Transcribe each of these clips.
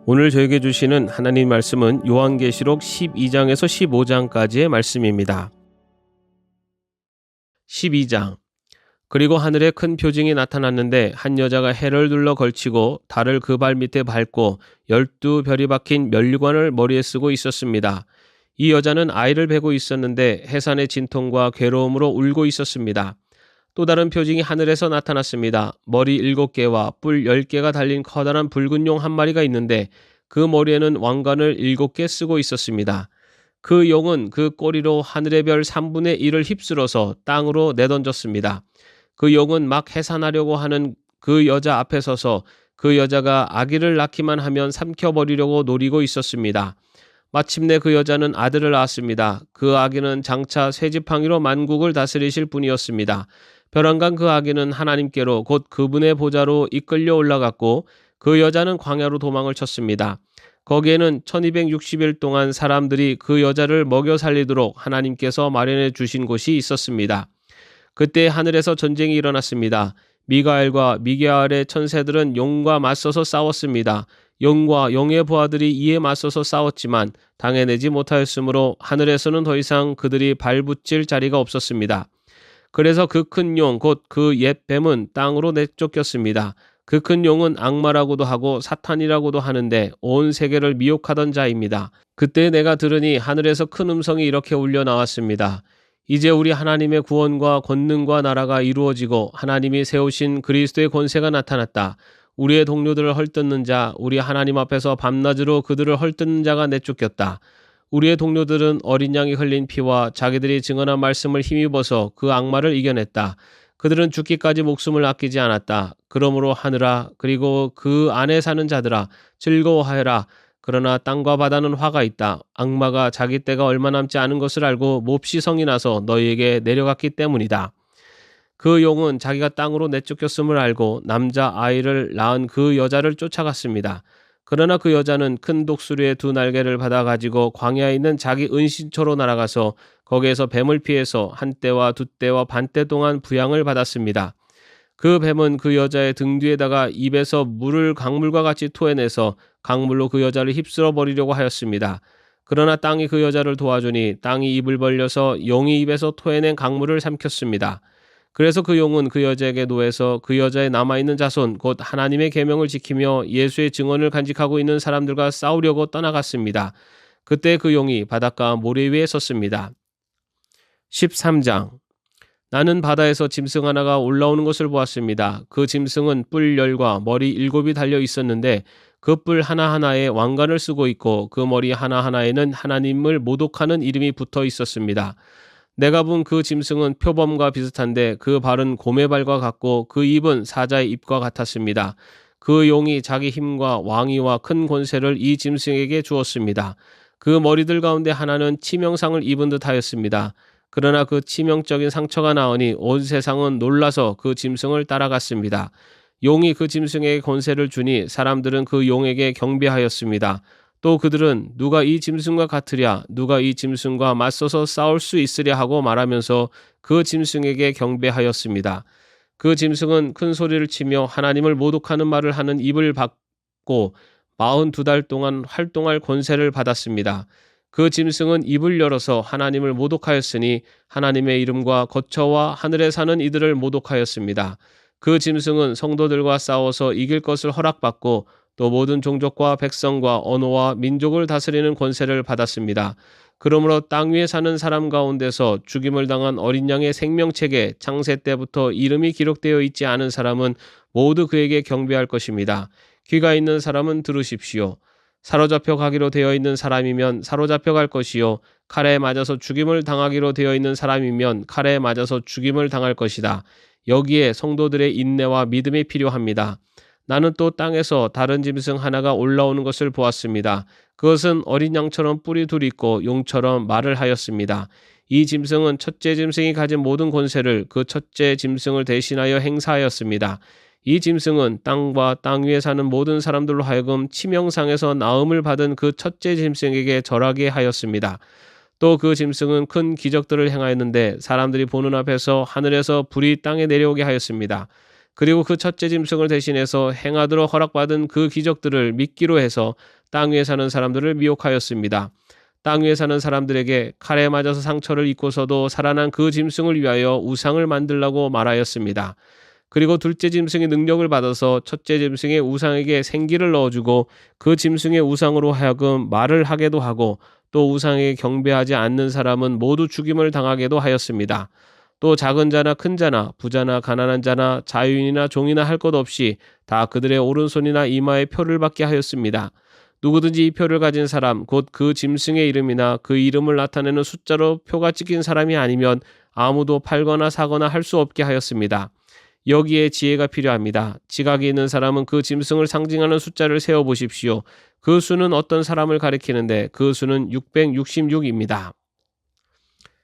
오늘 저에게 주시는 하나님 말씀은 요한계시록 12장에서 15장까지의 말씀입니다. 12장. 그리고 하늘에 큰 표징이 나타났는데 한 여자가 해를 둘러 걸치고 달을 그 발 밑에 밟고 12별이 박힌 면류관을 머리에 쓰고 있었습니다. 이 여자는 아이를 베고 있었는데 해산의 진통과 괴로움으로 울고 있었습니다. 또 다른 표징이 하늘에서 나타났습니다. 머리 7개와 뿔 10개가 달린 커다란 붉은 용 한 마리가 있는데 그 머리에는 왕관을 7개 쓰고 있었습니다. 그 용은 그 꼬리로 하늘의 별 3분의 1을 휩쓸어서 땅으로 내던졌습니다. 그 용은 막 해산하려고 하는 그 여자 앞에 서서 그 여자가 아기를 낳기만 하면 삼켜버리려고 노리고 있었습니다. 마침내 그 여자는 아들을 낳았습니다. 그 아기는 장차 쇠지팡이로 만국을 다스리실 분이었습니다. 벼랑간 그 아기는 하나님께로 곧 그분의 보좌로 이끌려 올라갔고 그 여자는 광야로 도망을 쳤습니다. 거기에는 1260일 동안 사람들이 그 여자를 먹여 살리도록 하나님께서 마련해 주신 곳이 있었습니다. 그때 하늘에서 전쟁이 일어났습니다. 미가엘과 미게알의 천사들은 용과 맞서서 싸웠습니다. 용과 용의 부하들이 이에 맞서서 싸웠지만 당해내지 못하였으므로 하늘에서는 더 이상 그들이 발붙일 자리가 없었습니다. 그래서 그 큰 용 곧 그 옛 뱀은 땅으로 내쫓겼습니다. 그 큰 용은 악마라고도 하고 사탄이라고도 하는데 온 세계를 미혹하던 자입니다. 그때 내가 들으니 하늘에서 큰 음성이 이렇게 울려 나왔습니다. 이제 우리 하나님의 구원과 권능과 나라가 이루어지고 하나님이 세우신 그리스도의 권세가 나타났다. 우리의 동료들을 헐뜯는 자, 우리 하나님 앞에서 밤낮으로 그들을 헐뜯는 자가 내쫓겼다. 우리의 동료들은 어린 양이 흘린 피와 자기들이 증언한 말씀을 힘입어서 그 악마를 이겨냈다. 그들은 죽기까지 목숨을 아끼지 않았다. 그러므로 하늘아, 그리고 그 안에 사는 자들아, 즐거워하여라. 그러나 땅과 바다는 화가 있다. 악마가 자기 때가 얼마 남지 않은 것을 알고 몹시 성이 나서 너희에게 내려갔기 때문이다. 그 용은 자기가 땅으로 내쫓겼음을 알고 남자 아이를 낳은 그 여자를 쫓아갔습니다. 그러나 그 여자는 큰 독수리의 2날개를 받아 가지고 광야에 있는 자기 은신처로 날아가서 거기에서 뱀을 피해서 1때와 2때와 반때 동안 부양을 받았습니다. 그 뱀은 그 여자의 등 뒤에다가 입에서 물을 강물과 같이 토해내서 강물로 그 여자를 휩쓸어 버리려고 하였습니다. 그러나 땅이 그 여자를 도와주니 땅이 입을 벌려서 용이 입에서 토해낸 강물을 삼켰습니다. 그래서 그 용은 그 여자에게 노해서 그 여자의 남아있는 자손 곧 하나님의 계명을 지키며 예수의 증언을 간직하고 있는 사람들과 싸우려고 떠나갔습니다. 그때 그 용이 바닷가 모래 위에 섰습니다. 13장. 나는 바다에서 짐승 하나가 올라오는 것을 보았습니다. 그 짐승은 뿔 10과 머리 7이 달려 있었는데 그 뿔 하나하나에 왕관을 쓰고 있고 그 머리 하나하나에는 하나님을 모독하는 이름이 붙어 있었습니다. 내가 본 그 짐승은 표범과 비슷한데 그 발은 곰의 발과 같고 그 입은 사자의 입과 같았습니다. 그 용이 자기 힘과 왕위와 큰 권세를 이 짐승에게 주었습니다. 그 머리들 가운데 하나는 치명상을 입은 듯 하였습니다. 그러나 그 치명적인 상처가 나으니 온 세상은 놀라서 그 짐승을 따라갔습니다. 용이 그 짐승에게 권세를 주니 사람들은 그 용에게 경배하였습니다. 또 그들은 누가 이 짐승과 같으랴, 누가 이 짐승과 맞서서 싸울 수 있으랴 하고 말하면서 그 짐승에게 경배하였습니다. 그 짐승은 큰 소리를 치며 하나님을 모독하는 말을 하는 입을 받고 42달 동안 활동할 권세를 받았습니다. 그 짐승은 입을 열어서 하나님을 모독하였으니 하나님의 이름과 거처와 하늘에 사는 이들을 모독하였습니다. 그 짐승은 성도들과 싸워서 이길 것을 허락받고 또 모든 종족과 백성과 언어와 민족을 다스리는 권세를 받았습니다. 그러므로 땅 위에 사는 사람 가운데서 죽임을 당한 어린 양의 생명책에 창세 때부터 이름이 기록되어 있지 않은 사람은 모두 그에게 경배할 것입니다. 귀가 있는 사람은 들으십시오. 사로잡혀 가기로 되어 있는 사람이면 사로잡혀 갈 것이요 칼에 맞아서 죽임을 당하기로 되어 있는 사람이면 칼에 맞아서 죽임을 당할 것이다. 여기에 성도들의 인내와 믿음이 필요합니다. 나는 또 땅에서 다른 짐승 하나가 올라오는 것을 보았습니다. 그것은 어린 양처럼 뿔이 둘 있고 용처럼 말을 하였습니다. 이 짐승은 첫째 짐승이 가진 모든 권세를 그 첫째 짐승을 대신하여 행사하였습니다. 이 짐승은 땅과 땅 위에 사는 모든 사람들로 하여금 치명상에서 나음을 받은 그 첫째 짐승에게 절하게 하였습니다. 또 그 짐승은 큰 기적들을 행하였는데 사람들이 보는 앞에서 하늘에서 불이 땅에 내려오게 하였습니다. 그리고 그 첫째 짐승을 대신해서 행하도록 허락받은 그 기적들을 믿기로 해서 땅 위에 사는 사람들을 미혹하였습니다. 땅 위에 사는 사람들에게 칼에 맞아서 상처를 입고서도 살아난 그 짐승을 위하여 우상을 만들라고 말하였습니다. 그리고 둘째 짐승의 능력을 받아서 첫째 짐승의 우상에게 생기를 넣어주고 그 짐승의 우상으로 하여금 말을 하게도 하고 또 우상에게 경배하지 않는 사람은 모두 죽임을 당하게도 하였습니다. 또 작은 자나 큰 자나 부자나 가난한 자나 자유인이나 종이나 할 것 없이 다 그들의 오른손이나 이마에 표를 받게 하였습니다. 누구든지 이 표를 가진 사람 곧 그 짐승의 이름이나 그 이름을 나타내는 숫자로 표가 찍힌 사람이 아니면 아무도 팔거나 사거나 할 수 없게 하였습니다. 여기에 지혜가 필요합니다. 지각이 있는 사람은 그 짐승을 상징하는 숫자를 세어보십시오. 그 수는 어떤 사람을 가리키는데 그 수는 666입니다.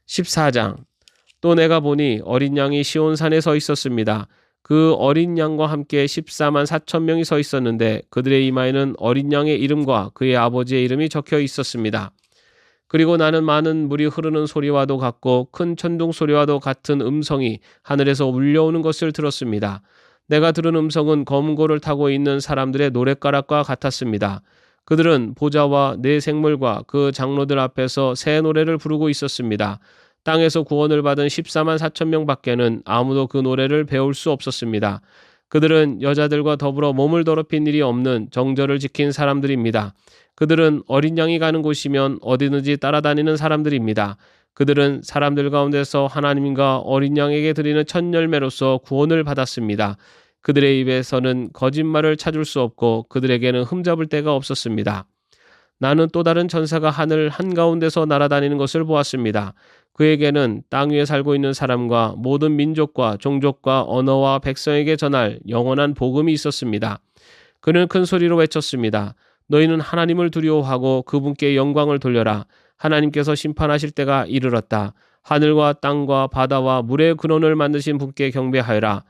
14장. 또 내가 보니 어린 양이 시온산에 서 있었습니다. 그 어린 양과 함께 14만 4천 명이 서 있었는데 그들의 이마에는 어린 양의 이름과 그의 아버지의 이름이 적혀 있었습니다. 그리고 나는 많은 물이 흐르는 소리와도 같고 큰 천둥 소리와도 같은 음성이 하늘에서 울려오는 것을 들었습니다. 내가 들은 음성은 검은 고를 타고 있는 사람들의 노랫가락과 같았습니다. 그들은 보좌와 네 생물과 그 장로들 앞에서 새 노래를 부르고 있었습니다. 땅에서 구원을 받은 14만 4천 명 밖에는 아무도 그 노래를 배울 수 없었습니다. 그들은 여자들과 더불어 몸을 더럽힌 일이 없는 정절을 지킨 사람들입니다. 그들은 어린 양이 가는 곳이면 어디든지 따라다니는 사람들입니다. 그들은 사람들 가운데서 하나님과 어린 양에게 드리는 첫 열매로서 구원을 받았습니다. 그들의 입에서는 거짓말을 찾을 수 없고 그들에게는 흠잡을 데가 없었습니다. 나는 또 다른 천사가 하늘 한가운데서 날아다니는 것을 보았습니다. 그에게는 땅 위에 살고 있는 사람과 모든 민족과 종족과 언어와 백성에게 전할 영원한 복음이 있었습니다. 그는 큰 소리로 외쳤습니다. 너희는 하나님을 두려워하고 그분께 영광을 돌려라. 하나님께서 심판하실 때가 이르렀다. 하늘과 땅과 바다와 물의 근원을 만드신 분께 경배하여라.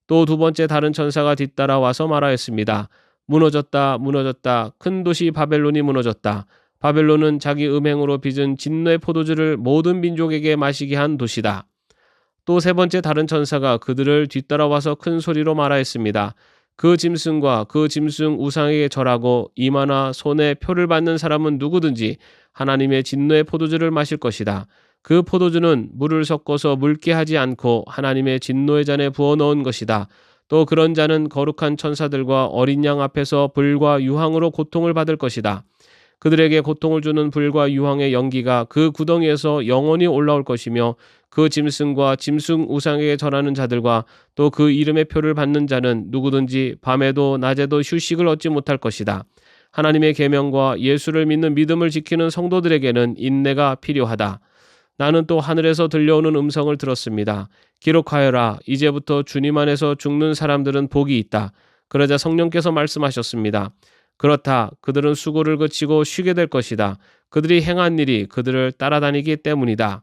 또 두 번째 다른 천사가 뒤따라 와서 말하였습니다. 무너졌다, 무너졌다. 큰 도시 바벨론이 무너졌다. 바벨론은 자기 음행으로 빚은 진노의 포도주를 모든 민족에게 마시게 한 도시다. 또 세 번째 다른 천사가 그들을 뒤따라와서 큰 소리로 말하였습니다. 그 짐승과 그 짐승 우상에게 절하고 이마나 손에 표를 받는 사람은 누구든지 하나님의 진노의 포도주를 마실 것이다. 그 포도주는 물을 섞어서 묽게 하지 않고 하나님의 진노의 잔에 부어 넣은 것이다. 또 그런 자는 거룩한 천사들과 어린 양 앞에서 불과 유황으로 고통을 받을 것이다. 그들에게 고통을 주는 불과 유황의 연기가 그 구덩이에서 영원히 올라올 것이며 그 짐승과 짐승 우상에게 절하는 자들과 또 그 이름의 표를 받는 자는 누구든지 밤에도 낮에도 휴식을 얻지 못할 것이다. 하나님의 계명과 예수를 믿는 믿음을 지키는 성도들에게는 인내가 필요하다. 나는 또 하늘에서 들려오는 음성을 들었습니다. 기록하여라. 이제부터 주님 안에서 죽는 사람들은 복이 있다. 그러자 성령께서 말씀하셨습니다. 그렇다. 그들은 수고를 그치고 쉬게 될 것이다. 그들이 행한 일이 그들을 따라다니기 때문이다.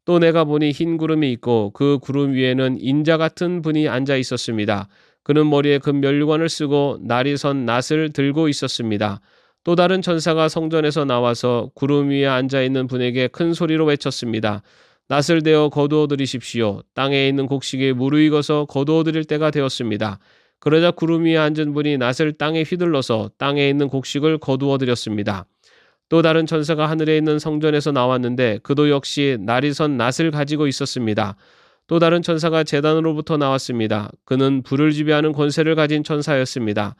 또 내가 보니 흰 구름이 있고 그 구름 위에는 인자 같은 분이 앉아 있었습니다. 그는 머리에 금 면류관을 쓰고 날이 선 낫을 들고 있었습니다. 또 다른 천사가 성전에서 나와서 구름 위에 앉아 있는 분에게 큰 소리로 외쳤습니다. 낫을 대어 거두어 들이십시오. 땅에 있는 곡식에 무르익어서 거두어 들일 때가 되었습니다. 그러자 구름 위에 앉은 분이 낫을 땅에 휘둘러서 땅에 있는 곡식을 거두어 들였습니다. 또 다른 천사가 하늘에 있는 성전에서 나왔는데 그도 역시 날이 선 낫을 가지고 있었습니다. 또 다른 천사가 제단으로부터 나왔습니다. 그는 불을 지배하는 권세를 가진 천사였습니다.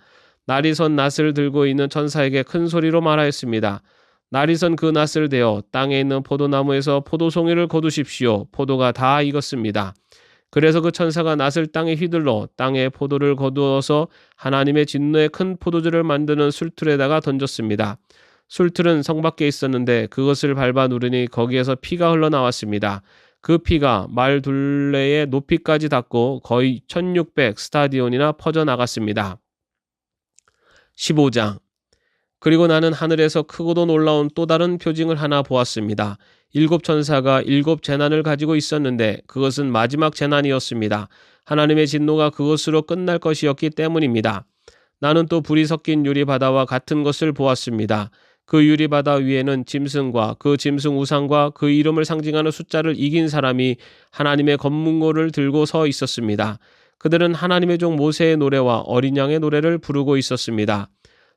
날이 선 낫을 들고 있는 천사에게 큰 소리로 말하였습니다. 날이 선 그 낫을 대어 땅에 있는 포도나무에서 포도송이를 거두십시오. 포도가 다 익었습니다. 그래서 그 천사가 낫을 땅에 휘둘러 땅에 포도를 거두어서 하나님의 진노의 큰 포도주를 만드는 술틀에다가 던졌습니다. 술틀은 성 밖에 있었는데 그것을 밟아 누르니 거기에서 피가 흘러나왔습니다. 그 피가 말 둘레의 높이까지 닿고 거의 1600 스타디온이나 퍼져나갔습니다. 15장. 그리고 나는 하늘에서 크고도 놀라운 또 다른 표징을 하나 보았습니다. 7 천사가 7 재난을 가지고 있었는데 그것은 마지막 재난이었습니다. 하나님의 진노가 그것으로 끝날 것이었기 때문입니다. 나는 또 불이 섞인 유리바다와 같은 것을 보았습니다. 그 유리바다 위에는 짐승과 그 짐승 우상과 그 이름을 상징하는 숫자를 이긴 사람이 하나님의 검문고를 들고 서 있었습니다. 그들은 하나님의 종 모세의 노래와 어린 양의 노래를 부르고 있었습니다.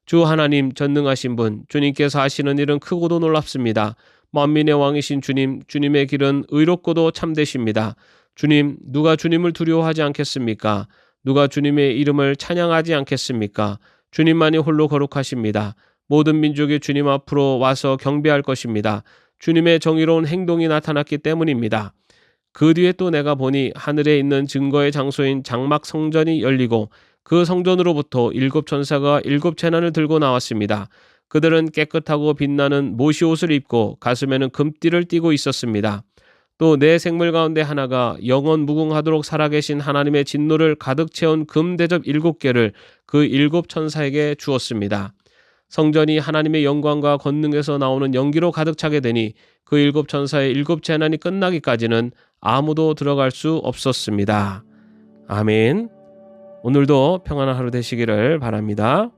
주 하나님 전능하신 분, 주님께서 하시는 일은 크고도 놀랍습니다. 만민의 왕이신 주님, 주님의 길은 의롭고도 참되십니다. 주님, 누가 주님을 두려워하지 않겠습니까? 누가 주님의 이름을 찬양하지 않겠습니까? 주님만이 홀로 거룩하십니다. 모든 민족이 주님 앞으로 와서 경배할 것입니다. 주님의 정의로운 행동이 나타났기 때문입니다. 그 뒤에 또 내가 보니 하늘에 있는 증거의 장소인 장막 성전이 열리고 그 성전으로부터 7 천사가 7 재난을 들고 나왔습니다. 그들은 깨끗하고 빛나는 모시 옷을 입고 가슴에는 금띠를 띠고 있었습니다. 또 네 생물 가운데 하나가 영원 무궁하도록 살아계신 하나님의 진노를 가득 채운 금 대접 7개를 그 7 천사에게 주었습니다. 성전이 하나님의 영광과 권능에서 나오는 연기로 가득 차게 되니 그 7 천사의 7 재난이 끝나기까지는 아무도 들어갈 수 없었습니다. 아멘. 오늘도 평안한 하루 되시기를 바랍니다.